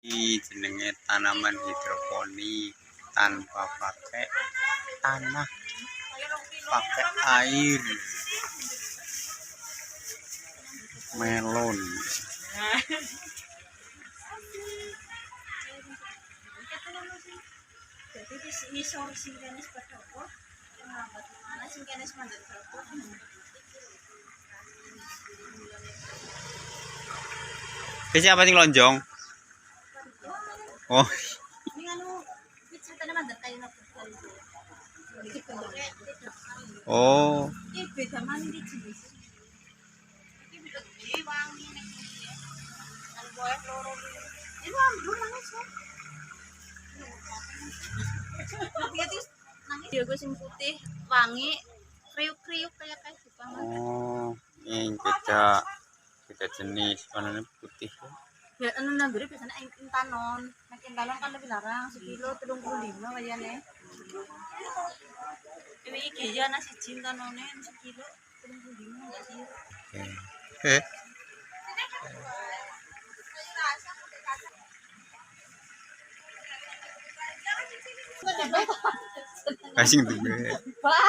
Ini jenenge tanaman hidroponik tanpa pakai tanah, pakai air. Melon. Ini apa sing lonjong? Oh. Oh. Dia gue sing putih, wangi, kriuk-kriuk kayak Jepang. Oh, ini beda jenis, warnanya putih. Ya, anu nangguri biasanya intanon. Nek intanon kan lebih larang, sekilo 35 kayaknya. Ini iki ya nasi cintanone sekilo 35 enggak sih? Oke. Kasing tuh. Wah,